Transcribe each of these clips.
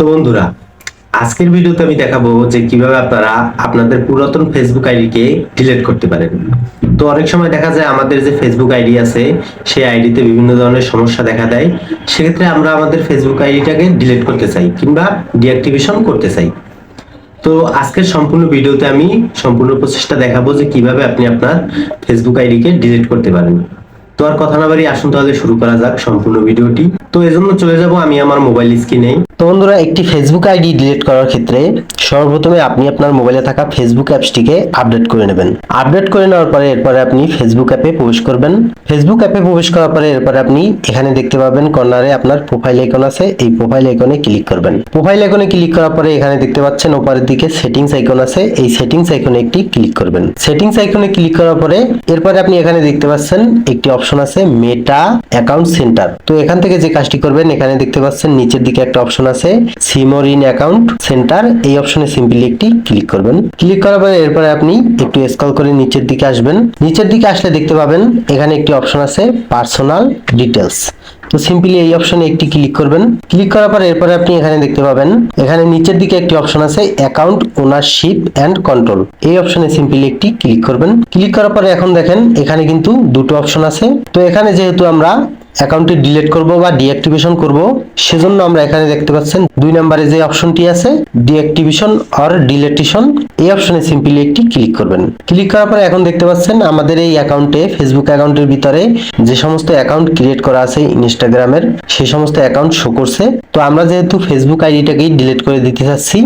তো বন্ধুরা, আজকের ভিডিওতে আমি দেখাবো যে কিভাবে আপনারা আপনাদের পুরাতন ফেসবুক আইডিকে ডিলিট করতে পারেন। তো অনেক সময় দেখা যায় আমাদের যে ফেসবুক আইডি আছে সেই আইডিতে বিভিন্ন ধরনের সমস্যা দেখা দেয়। সেক্ষেত্রে আমরা আমাদের ফেসবুক আইডিটাকে ডিলিট করতে চাই কিংবা ডিঅ্যাক্টিভেশন করতে চাই। তো আজকের সম্পূর্ণ ভিডিওতে আমি সম্পূর্ণ প্রসেসটা দেখাবো যে কিভাবে আপনি আপনার ফেসবুক আইডিকে ডিলিট করতে পারেন। তো আর কথা না বাড়িয়ে আসুন তাহলে শুরু করা যাক সম্পূর্ণ ভিডিওটি। তো এজন্য চলে যাব আমি আমার মোবাইল স্ক্রিনে। তো বন্ধুরা, একটি ফেসবুক আইডি ডিলিট করার ক্ষেত্রে সর্বপ্রথমে আপনি আপনার মোবাইলে থাকা ফেসবুক অ্যাপসটিকে আপডেট করে নেবেন। আপডেট করে নেওয়ার পরে এরপরে আপনি ফেসবুক অ্যাপে প্রবেশ করবেন। ফেসবুক অ্যাপে প্রবেশ করার পরে এরপরে আপনি এখানে দেখতে পাবেন কর্নারে আপনার প্রোফাইল আইকন আছে, এই প্রোফাইল আইকনে ক্লিক করবেন। প্রোফাইল আইকনে ক্লিক করার পরে এখানে দেখতে পাচ্ছেন উপরের দিকে সেটিংস আইকন আছে, এই সেটিংস আইকনে একটি ক্লিক করবেন। সেটিংস আইকনে ক্লিক করার পরে এরপরে আপনি এখানে দেখতে পাচ্ছেন একটি অপশন আছে মেটা অ্যাকাউন্ট সেন্টার। তো এখান থেকে যে কাজটি করবেন, এখানে দেখতে পাচ্ছেন নিচের দিকে একটা অপশন আছে সিমোর ইন অ্যাকাউন্ট সেন্টার, এই অপশনে সিম্পলি একটি ক্লিক করবেন। ক্লিক করার পরে এরপরে আপনি একটু স্ক্রল করে নিচের দিকে আসবেন। নিচের দিকে আসলে দেখতে পাবেন এখানে একটি অপশন আছে পার্সোনাল ডিটেলস। তো সিম্পলি এই অপশনে একটি ক্লিক করবেন। ক্লিক করার পর এরপরে আপনি এখানে দেখতে পাবেন এখানে নিচের দিকে একটি অপশন আছে অ্যাকাউন্ট ওনারশিপ এন্ড কন্ট্রোল, এই অপশনে সিম্পলি একটি ক্লিক করবেন। ক্লিক করার পরে এখন দেখেন এখানে কিন্তু দুটো অপশন আছে। তো এখানে যেহেতু আমরা অ্যাকাউন্টটি ডিলিট করব বা ডিঅ্যাক্টিভেশন করব, সেজন্য আমরা এখানে দেখতে পাচ্ছেন 2 নম্বরে যে অপশনটি আছে ডিঅ্যাক্টিভেশন অর ডিলিটেশন, এই অপশনে সিম্পলি একটি ক্লিক করবেন। ক্লিক করার পরে এখন দেখতে পাচ্ছেন আমাদের এই অ্যাকাউন্টে ফেসবুক অ্যাকাউন্টের ভিতরে যে সমস্ত অ্যাকাউন্ট ক্রিয়েট করা আছে ইনস্টাগ্রামের, সেই সমস্ত অ্যাকাউন্ট শো করছে। তো আমরা যেহেতু ফেসবুক আইডিটাকেই ডিলিট করে দিতে চাচ্ছি,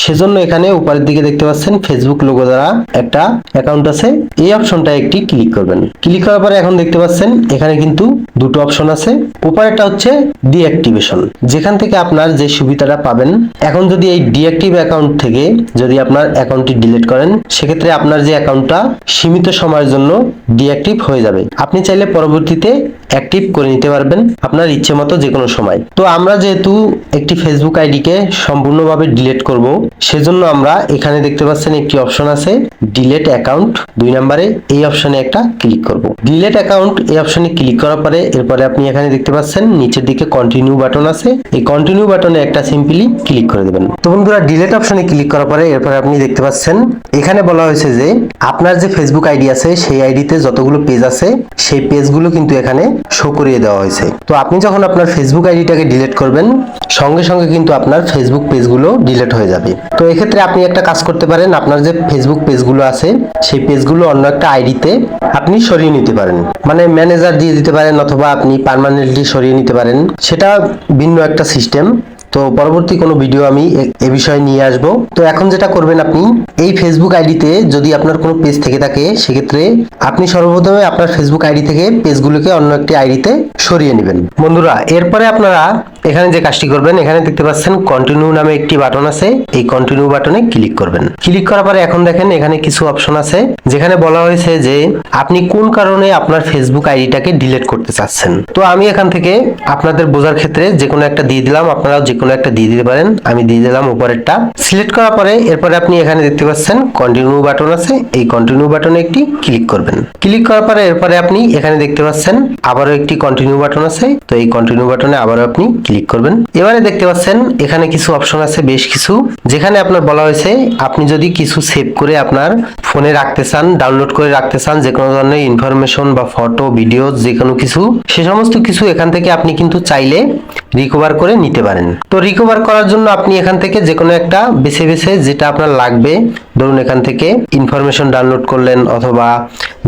সেজন্য এখানে উপরের দিকে দেখতে পাচ্ছেন ফেসবুক লোগো দ্বারা একটা অ্যাকাউন্ট আছে, এই অপশনটা একটি ক্লিক করবেন। ক্লিক করার পরে এখন দেখতে পাচ্ছেন এখানে কিন্তু দুটো অপশন আছে। উপরেরটা হচ্ছে ডিঅ্যাক্টিভেশন, যেখান থেকে আপনার যে সুবিধাটা পাবেন, এখন যদি এই ডিঅ্যাক্টিভ অ্যাকাউন্ট থেকে যদি আপনার অ্যাকাউন্টটি ডিলিট করেন, সেক্ষেত্রে আপনার যে অ্যাকাউন্টটা সীমিত সময়ের জন্য ডিঅ্যাক্টিভ হয়ে যাবে। আপনি চাইলে পরবর্তীতে অ্যাক্টিভ করে নিতে পারবেন আপনার ইচ্ছে মতো যে কোনো সময়। তো আমরা যেহেতু একটি ফেসবুক আইডিকে সম্পূর্ণভাবে ডিলিট করব, সেজন্য আমরা এখানে দেখতে পাচ্ছেন একটি অপশন আছে ডিলিট অ্যাকাউন্ট 2 নম্বরে, এই অপশনে একটা ক্লিক করব। ডিলিট অ্যাকাউন্ট এই অপশনে ক্লিক করার পরে এরপরে আপনি এখানে দেখতে পাচ্ছেন নিচের দিকে কন্টিনিউ বাটন আছে, এই কন্টিনিউ বাটনে একটা সিম্পলি ক্লিক করে দেবেন। তো বন্ধুরা, ডিলিট অপশনে ক্লিক করার পরে এরপরে আপনি দেখতে পাচ্ছেন এখানে বলা হয়েছে যে আপনার যে ফেসবুক আইডি আছে সেই আইডিতে যতগুলো পেজ আছে সেই পেজগুলো কিন্তু এখানে শো করিয়ে দেওয়া হয়েছে। তো আপনি যখন আপনার ফেসবুক আইডিটাকে ডিলিট করবেন, সঙ্গে সঙ্গে কিন্তু আপনার ফেসবুক পেজগুলো ডিলিট হয়ে যাবে। তো এক্ষেত্রে আপনি একটা কাজ করতে পারেন, আপনার যে ফেসবুক পেজগুলো আছে সেই পেজগুলো অন্য একটা আইডিতে আপনি সরিয়ে নিতে পারেন, মানে ম্যানেজার দিয়ে দিতে পারেন অথবা আপনি পার্মানেন্টলি সরিয়ে নিতে পারেন, সেটা ভিন্ন একটা সিস্টেম। তো পরবর্তী কোনো ভিডিও আমি এ বিষয়ে নিয়ে আসব। তো এখন যেটা করবেন, আপনি এই ফেসবুক আইডিতে যদি আপনার কোনো পেজ থেকে থাকে, সেক্ষেত্রে আপনি সর্বপ্রথমে আপনার ফেসবুক আইডি থেকে পেজগুলোকে অন্য একটি আইডিতে সরিয়ে নেবেন। বন্ধুরা, এরপরে আপনারা এখানে যে কাজটি করবেন, এখানে দেখতে পাচ্ছেন কন্টিনিউ নামে একটি বাটন আছে, এই কন্টিনিউ বাটনে ক্লিক করবেন। ক্লিক করার পরে এখন দেখেন এখানে কিছু অপশন আছে, যেখানে বলা হয়েছে যে আপনি কোন কারণে আপনার ফেসবুক আইডিটাকে ডিলিট করতে চাচ্ছেন। তো আমি এখান থেকে আপনাদের বোঝার ক্ষেত্রে যে কোনো একটা দিয়ে দিলাম, আপনারাও যে কোনো একটা দিয়ে দিতে পারেন। আমি দিয়ে দিলাম উপরেরটা। সিলেক্ট করার পরে এরপরে আপনি এখানে দেখতে পাচ্ছেন কন্টিনিউ বাটন আছে, এই কন্টিনিউ বাটনে একটি ক্লিক করবেন। ক্লিক করার পরে এরপরে আপনি এখানে দেখতে পাচ্ছেন আবারও একটি কন্টিনিউ বাটন আছে, তো এই কন্টিনিউ বাটনে আবারও আপনি ক্লিক করবেন। এবারে দেখতে পাচ্ছেন এখানে কিছু অপশন আছে, বেশ কিছু, যেখানে আপনার বলা হয়েছে আপনি যদি কিছু সেভ করে আপনার ফোনে রাখতে চান, ডাউনলোড করে রাখতে চান, যে কোনো ধরনের ইনফরমেশন বা ফটো ভিডিও যে কোনো কিছু, সে সমস্ত কিছু এখান থেকে আপনি কিন্তু চাইলে রিকভার করে নিতে পারেন। তো রিকভার করার জন্য আপনি এখান থেকে যে কোনো একটা বেছে বেছে যেটা আপনার লাগবে, ধরুন এখান থেকে ইনফরমেশন ডাউনলোড করলেন, অথবা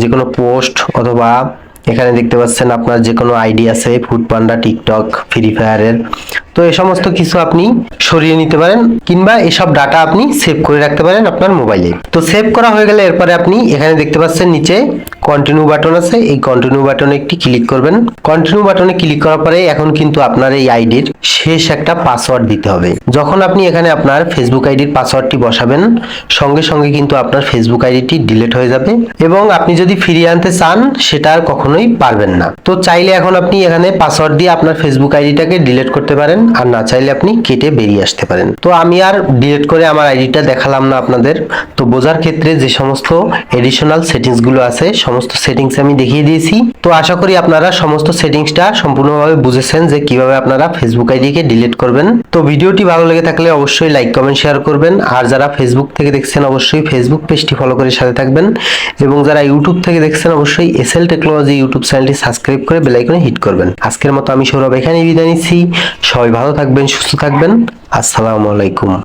যে কোনো পোস্ট, অথবা এখানে দেখতে পাচ্ছেন আপনার যে কোনো আইডি আছে ফুড পান্ডা, টিকটক, ফ্রি ফায়ারের, তো এই সমস্ত কিছু আপনি সরিয়ে নিতে পারেন, কিংবা এসব ডাটা আপনি সেভ করে রাখতে পারেন আপনার মোবাইলে। তো সেভ করা হয়ে গেলে এরপরে আপনি এখানে দেখতে পাচ্ছেন নিচে কন্টিনিউ বাটন আছে, এই কন্টিনিউ বাটনে একটি ক্লিক করবেন। কন্টিনিউ বাটনে ক্লিক করার পরে এখন কিন্তু আপনার এই আইডির শেষ একটা পাসওয়ার্ড দিতে হবে। যখন আপনি এখানে আপনার ফেসবুক আইডির পাসওয়ার্ডটি বসাবেন, সঙ্গে সঙ্গে কিন্তু আপনার ফেসবুক আইডিটি ডিলিট হয়ে যাবে, এবং আপনি যদি ফিরিয়ে আনতে চান সেটা আর কখনো কখনোই পারবেন না। তো চাইলে এখন আপনি এখানে পাসওয়ার্ড দিয়ে আপনার ফেসবুক আইডিটাকে ডিলিট করতে পারেন, আর না চাইলে আপনি কেটে বেরিয়ে আসতে পারেন। তো আমি আর ডিলিট করে আমার আইডিটা দেখালাম না আপনাদের। তো বোঝার ক্ষেত্রে যে সমস্ত এডিশনাল সেটিংস গুলো আছে সমস্ত সেটিংস আমি দেখিয়ে দিয়েছি। তো আশা করি আপনারা সমস্ত সেটিংসটা সম্পূর্ণভাবে বুঝেছেন যে কিভাবে আপনারা ফেসবুক আইডিকে ডিলিট করবেন। তো ভিডিওটি ভালো লেগে থাকলে অবশ্যই লাইক কমেন্ট শেয়ার করবেন, আর যারা ফেসবুক থেকে দেখছেন অবশ্যই ফেসবুক পেজটি ফলো করে সাথে থাকবেন, এবং যারা ইউটিউব থেকে দেখছেন অবশ্যই এসএল টেকনোলজি ইউটিউব চ্যানেলটি সাবস্ক্রাইব করে বেল আইকনে হিট করবেন। আজকের মতো আমি সৌরভ এখানেই বিদায় নিচ্ছি। সবাই ভালো থাকবেন, সুস্থ থাকবেন। আসসালামু আলাইকুম।